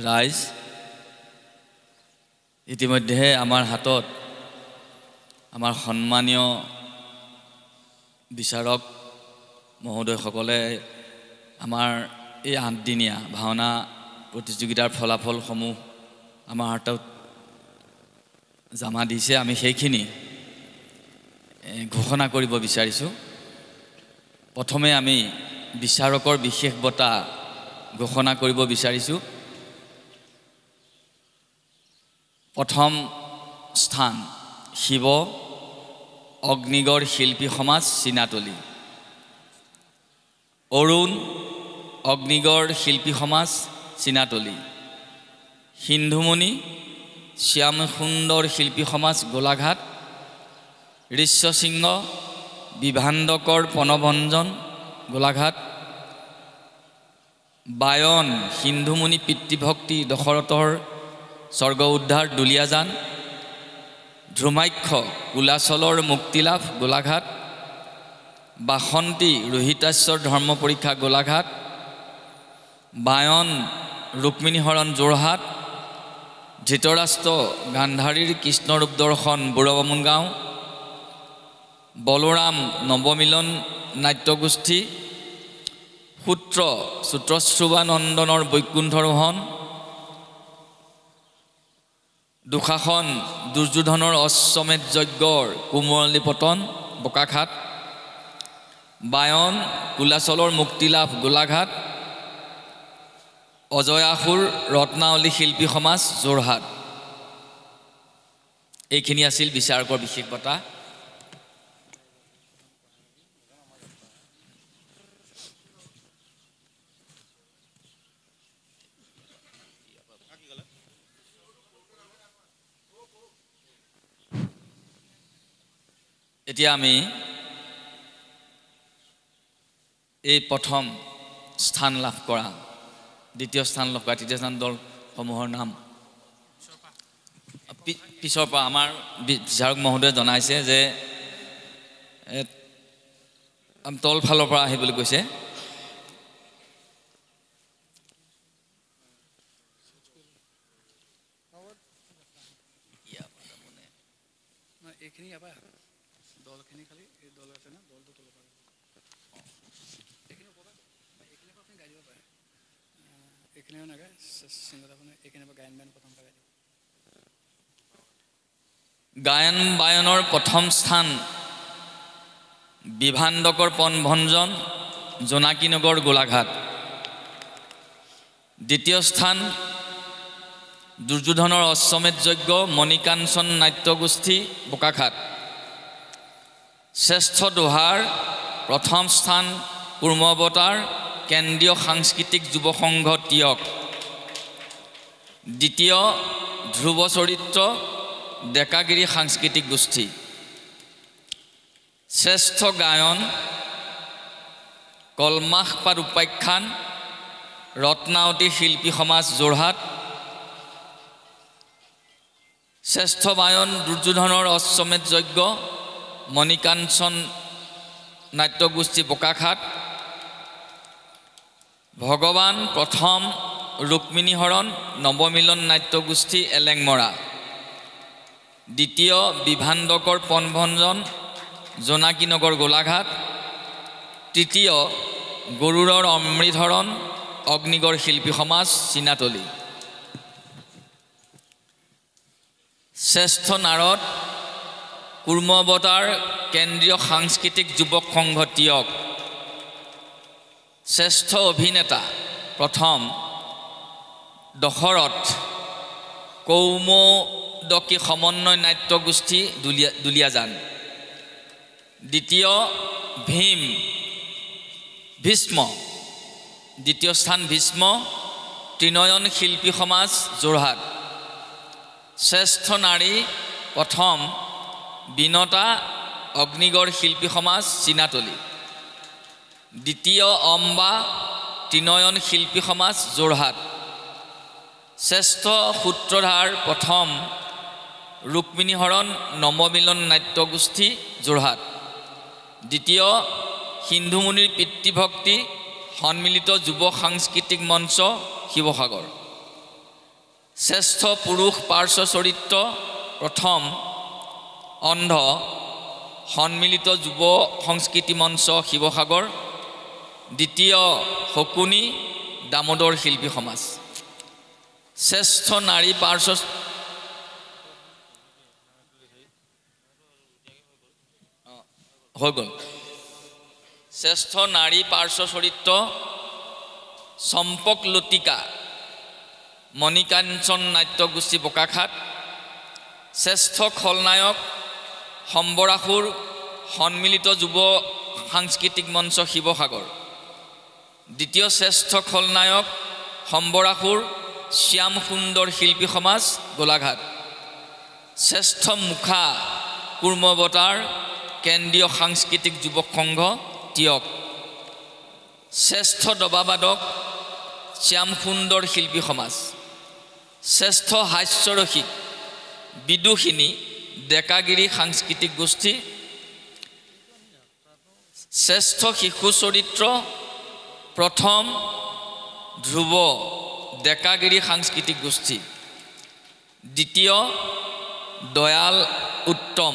ৰাইজ ইতিমধ্যে আমাৰ হাতত আমাৰ সন্মানীয় বিচাৰক মহোদয়সকলে আমাৰ এই 8 দিনীয়া ভাওনা প্ৰতিযোগিতাৰ ফলাফলসমূহ আমাৰ হাতত জমা দিছে। আমি সেইখিনি ঘোষণা কৰিব বিচাৰিছোঁ। প্ৰথমে আমি বিচাৰকৰ বিশেষ বঁটা ঘোষণা কৰিব বিচাৰিছোঁ। প্ৰথম স্থান শিৱ অগ্নিগড় শিল্পী সমাজ চিনাতলি, অৰুণ অগ্নিগড় শিল্পী সমাজ চিনাতলি, সিন্ধুমণি শ্যাম সুন্দৰ শিল্পী সমাজ গোলাঘাট, ঋষ্যসিংহ বিভাণ্ডকৰ প্ৰণভঞ্জন গোলাঘাট, বায়ন সিন্ধুমণি পিতৃভক্তি দশৰথৰ স্বৰ্গ উদ্ধাৰ দুলীয়াজান, ধ্ৰুমাক্ষ কুলাচলৰ মুক্তিলাভ গোলাঘাট, বাসন্তী ৰোহিতাশ্বৰ ধৰ্ম পৰীক্ষা গোলাঘাট, বায়ন ৰুক্মিণী হৰণ যোৰহাট, ধৃতৰাষ্ট্ৰ গান্ধাৰীৰ কৃষ্ণৰূপ দৰ্শন বুঢ়বামুণ গাঁও, বলোৰাম নৱমিলন নাট্যগোষ্ঠী, সূত্ৰ সূত্ৰশ্ৰুৱানন্দনৰ বৈকুণ্ঠৰোহণ, দুশাসন দুৰ্যোধনৰ অশ্বমেধ যজ্ঞৰ কুমলী পতন বোকাখাট, বায়ন কুলাচলৰ মুক্তিলাভ গোলাঘাট, অজয়াসুৰ ৰত্নাৱলী শিল্পী সমাজ যোৰহাট। এইখিনি আছিল বিচাৰকৰ বিশেষ বঁটা। এতিয়া আমি এই প্ৰথম স্থান লাভ কৰা, দ্বিতীয় স্থান লাভ কৰা, তৃতীয় স্থান দলসমূহৰ নাম পিছৰ পৰা আমাৰ বিচাৰক মহোদয়ে জনাইছে যে তল ফালৰ পৰা আহিবলৈ কৈছে। গায়ন বায়নৰ প্ৰথম স্থান বিভাণ্ডকৰ প্ৰণভঞ্জন জোনাকীনগৰ গোলাঘাট, দ্বিতীয় স্থান দুৰ্যোধনৰ অশ্বমেধ যজ্ঞ মণিকাঞ্চন নাট্যগোষ্ঠী বোকাখাট, শ্ৰেষ্ঠ দোহাৰ প্ৰথম স্থান কুৰ্ম অৱতাৰ কেন্দ্ৰীয় সাংস্কৃতিক যুৱ সংঘ টিয়ক, দ্বিতীয় ধ্ৰুৱ চৰিত্ৰ ডেকাগিৰি সাংস্কৃতিক গোষ্ঠী, শ্ৰেষ্ঠ গায়ন কলমাসপাত উপাখ্যান ৰত্নাৱতী শিল্পী সমাজ যোৰহাট, শ্ৰেষ্ঠ বায়ন দুৰ্যোধনৰ অশ্বমেধ যজ্ঞ মণিকাঞ্চন নাট্যগোষ্ঠী বোকাখাট, ভগৱান প্ৰথম ৰুক্মিণী হৰণ নৱমিলন নাট্যগোষ্ঠী এলেংমৰা, দ্বিতীয় বিভাণ্ডকৰ প্ৰণভঞ্জন জোনাকীনগৰ গোলাঘাট, তৃতীয় গৰুড়ৰ অমৃতহৰণ অগ্নিগড় শিল্পী সমাজ চিনাতলি, শ্ৰেষ্ঠ নাৰদ কুৰ্ম অৱতাৰ কেন্দ্ৰীয় সাংস্কৃতিক যুৱক সংঘ টিয়ক, শ্ৰেষ্ঠ অভিনেতা প্ৰথম দশৰথ কৌমোদকী সমন্বয় নাট্যগোষ্ঠী দুলীয়াজান, দ্বিতীয় ভীষ্ম, দ্বিতীয় স্থান ভীষ্ম ত্ৰিনয়ন শিল্পী সমাজ যোৰহাট, শ্ৰেষ্ঠ নাৰী প্ৰথম বিনতা অগ্নিগড় শিল্পী সমাজ চিনাতলি, দ্বিতীয় অম্বা ত্ৰিনয়ন শিল্পী সমাজ যোৰহাট, শ্ৰেষ্ঠ সূত্ৰধাৰ প্ৰথম ৰুক্মিণী হৰণ নৱমিলন নাট্যগোষ্ঠী যোৰহাট, দ্বিতীয় শ্ৰেষ্ঠ পুৰুষ পাৰ্শ্ব চৰিত্ৰ প্ৰথম অন্ধ সন্মিলিত যুৱ সংস্কৃতি মঞ্চ শিৱসাগৰ, দ্বিতীয় শকুনি দামোদৰ শিল্পী সমাজ। শ্ৰেষ্ঠ নাৰী পাৰ্শ্ব হৈ গ'ল। শ্ৰেষ্ঠ নাৰী পাৰ্শ্ব চৰিত্ৰ চম্পক লতিকা মণিকাঞ্চন নাট্যগোষ্ঠী বোকাখাট। শ্ৰেষ্ঠ খলনায়ক সম্বৰাসুৰ সন্মিলিত যুৱ সাংস্কৃতিক মঞ্চ শিৱসাগৰ, দ্বিতীয় শ্ৰেষ্ঠ খলনায়ক সম্বৰাসুৰ শ্যাম সুন্দৰ শিল্পী সমাজ গোলাঘাট। শ্ৰেষ্ঠ মুখা কুৰ্মবতাৰ কেন্দ্ৰীয় সাংস্কৃতিক যুৱক সংঘ টিয়ক। শ্ৰেষ্ঠ দবাবাদক শ্যাম সুন্দৰ শিল্পী সমাজ। শ্ৰেষ্ঠ হাস্যৰসিক বিদুষিনী ডেকাগিৰি সাংস্কৃতিক গোষ্ঠী। শ্ৰেষ্ঠ শিশু চৰিত্ৰ প্ৰথম ধ্ৰুৱ ডেকাগিৰি সাংস্কৃতিক গোষ্ঠী, দ্বিতীয় দয়াল উত্তম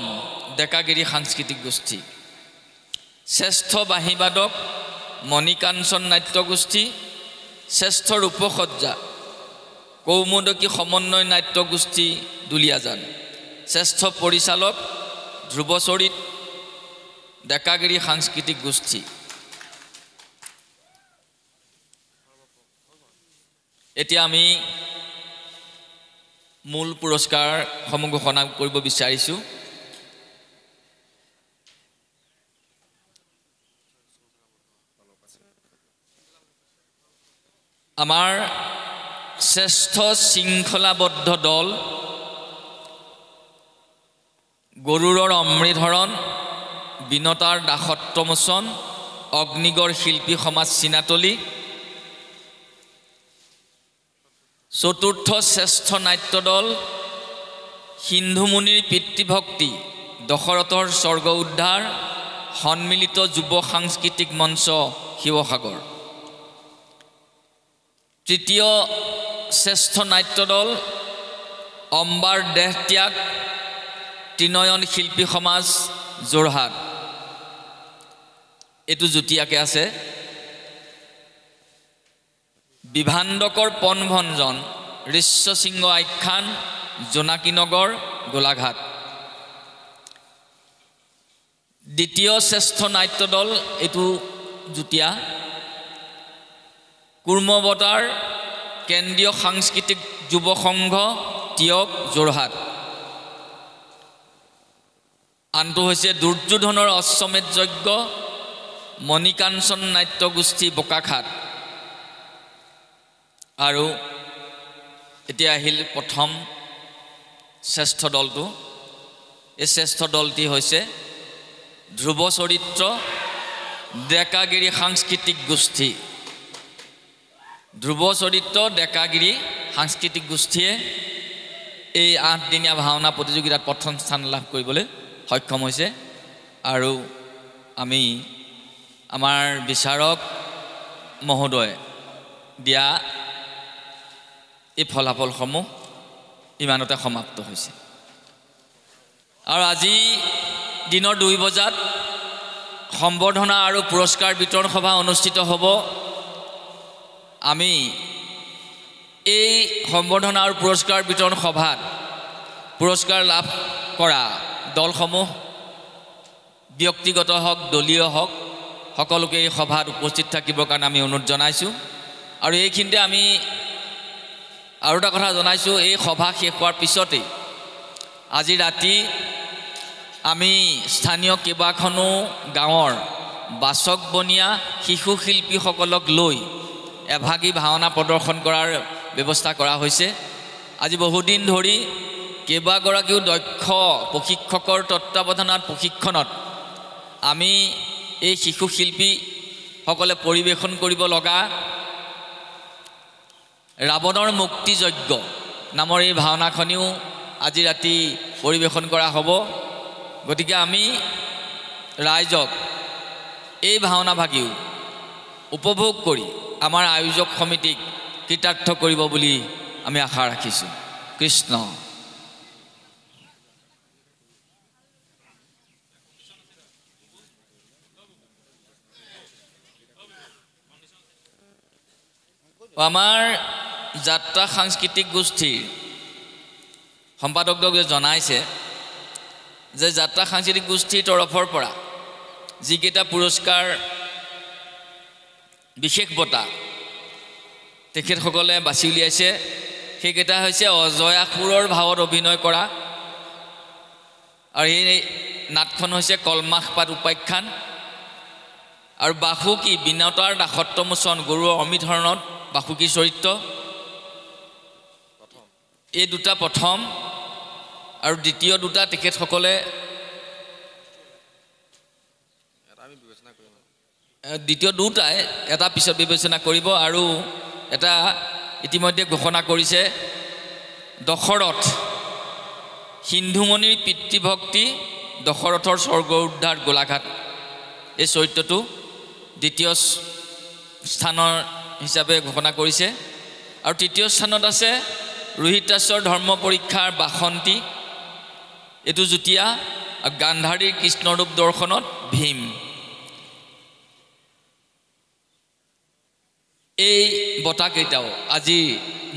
ডেকাগিৰি সাংস্কৃতিক গোষ্ঠী। শ্ৰেষ্ঠ বাঁহীবাদক মণিকাঞ্চন নাট্যগোষ্ঠী। শ্ৰেষ্ঠ ৰূপসজ্জা কৌমুদকী সমন্বয় নাট্যগোষ্ঠী দুলীয়াজান। শ্ৰেষ্ঠ পৰিচালক ধ্ৰুৱচৰিত ডেকাগিৰি সাংস্কৃতিক গোষ্ঠী। এতিয়া আমি মূল পুৰস্কাৰসমূহ ঘোষণা কৰিব বিচাৰিছোঁ। আমাৰ শ্ৰেষ্ঠ শৃংখলাবদ্ধ দল গৰুড়ৰ অমৃতহৰণ বিনতাৰ দাসত্বমোচন অগ্নিগড় শিল্পী সমাজ চিনাতলী। চতুৰ্থ শ্ৰেষ্ঠ নাট্য দল সিন্ধুমুনিৰ পিতৃভক্তি দশৰথৰ স্বৰ্গ উদ্ধাৰ সন্মিলিত যুৱ সাংস্কৃতিক মঞ্চ শিৱসাগৰ। তৃতীয় শ্ৰেষ্ঠ নাট্য দল অম্বাৰ দেহত্যাগ ত্ৰিনয়ন শিল্পী সমাজ যোৰহাট। এইটো যুটীয়াকৈ আছে। বিভাণ্ডকৰ পণভঞ্জন ঋষ্যসিংহ আখ্যান জোনাকীনগৰ গোলাঘাট। দ্বিতীয় শ্ৰেষ্ঠ নাট্য দল এইটো যুটীয়া কুৰ্মবতাৰ কেন্দ্ৰীয় সাংস্কৃতিক যুৱ সংঘ টিয়ক যোৰহাট। আনটো হৈছে দুৰ্যোধনৰ অশ্বমেধ যজ্ঞ মণিকাঞ্চন নাট্যগোষ্ঠী বোকাখাট। আৰু এতিয়া আহিল প্ৰথম শ্ৰেষ্ঠ দলটো। এই শ্ৰেষ্ঠ দলটি হৈছে ধ্ৰুৱ চৰিত্ৰ ডেকাগিৰি সাংস্কৃতিক গোষ্ঠী। ধ্ৰুৱ চৰিত্ৰ ডেকাগিৰি সাংস্কৃতিক গোষ্ঠীয়ে এই 8দিনীয়া ভাওনা প্ৰতিযোগিতাত প্ৰথম স্থান লাভ কৰিবলৈ সক্ষম হৈছে। আৰু আমি আমাৰ বিচাৰক মহোদয় দিয়া এই ফলাফলসমূহ ইমানতে সমাপ্ত হৈছে। আৰু আজি দিনৰ 2 বজাত সম্বৰ্ধনা আৰু পুৰস্কাৰ বিতৰণ সভা অনুষ্ঠিত হ'ব। আমি এই সম্বৰ্ধনা আৰু পুৰস্কাৰ বিতৰণ সভাত পুৰস্কাৰ লাভ কৰা দলসমূহ ব্যক্তিগত হওক দলীয় হওক সকলোকে এই সভাত উপস্থিত থাকিবৰ কাৰণে আমি অনুৰোধ জনাইছোঁ। আৰু এইখিনিতে আমি আৰু এটা কথা জনাইছোঁ, এই সভা শেষ হোৱাৰ পিছতেই আজি ৰাতি আমি স্থানীয় কেইবাখনো গাঁৱৰ বাচক বনীয়া শিশু শিল্পীসকলক লৈ এভাগী ভাওনা প্ৰদৰ্শন কৰাৰ ব্যৱস্থা কৰা হৈছে। আজি বহুদিন ধৰি কেইবাগৰাকীও দক্ষ প্ৰশিক্ষকৰ তত্ত্বাৱধানত প্ৰশিক্ষণত আমি এই শিশু শিল্পীসকলে পৰিৱেশন কৰিব লগা ৰাৱণৰ মুক্তিযজ্ঞ নামৰ এই ভাওনাখনিও আজি ৰাতি পৰিৱেশন কৰা হ'ব। গতিকে আমি ৰাইজক এই ভাওনাভাগিও উপভোগ কৰি আমাৰ আয়োজক সমিতিক কৃতাৰ্থ কৰিব বুলি আমি আশা ৰাখিছোঁ। কৃষ্ণ। আমাৰ যাত্ৰা সাংস্কৃতিক গোষ্ঠীৰ সম্পাদকদ্বয়ে জনাইছে যে যাত্ৰা সাংস্কৃতিক গোষ্ঠীৰ তৰফৰ পৰা যিকেইটা পুৰস্কাৰ বিশেষ বঁটা তেখেতসকলে বাছি উলিয়াইছে সেইকেইটা হৈছে অজয়া সুৰৰ ভাৱত অভিনয় কৰা, আৰু এই নাটখন হৈছে কলমাস পাত উপাখ্যান, আৰু বাসুকী বিনতাৰ দাসত্বমোচন গুৰুৰ অমিত হৰণত বাসুকী চৰিত্ৰ। এই দুটা প্ৰথম, আৰু দ্বিতীয় দুটা তেখেতসকলে দ্বিতীয় দুটাই এটা পিছত বিবেচনা কৰিব, আৰু এটা ইতিমধ্যে ঘোষণা কৰিছে দশৰথ, সিন্ধুমণিৰ পিতৃভক্তি দশৰথৰ স্বৰ্গ উদ্ধাৰ গোলাঘাট, এই চৰিত্ৰটো দ্বিতীয় স্থানৰ হিচাপে ঘোষণা কৰিছে। আৰু তৃতীয় স্থানত আছে ৰোহিতাস্যৰ ধৰ্ম পৰীক্ষাৰ বাসন্তী, এইটো যুটীয়া, আৰু গান্ধাৰীৰ কৃষ্ণৰূপ দৰ্শনত ভীম। এই বঁটাকেইটাও আজি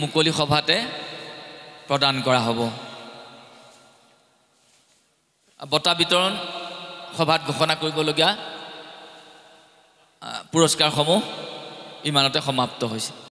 মুকলি সভাতে প্ৰদান কৰা হ'ব। বঁটা বিতৰণ সভাত ঘোষণা কৰিবলগীয়া পুৰস্কাৰসমূহ ইমানতে সমাপ্ত হৈছে।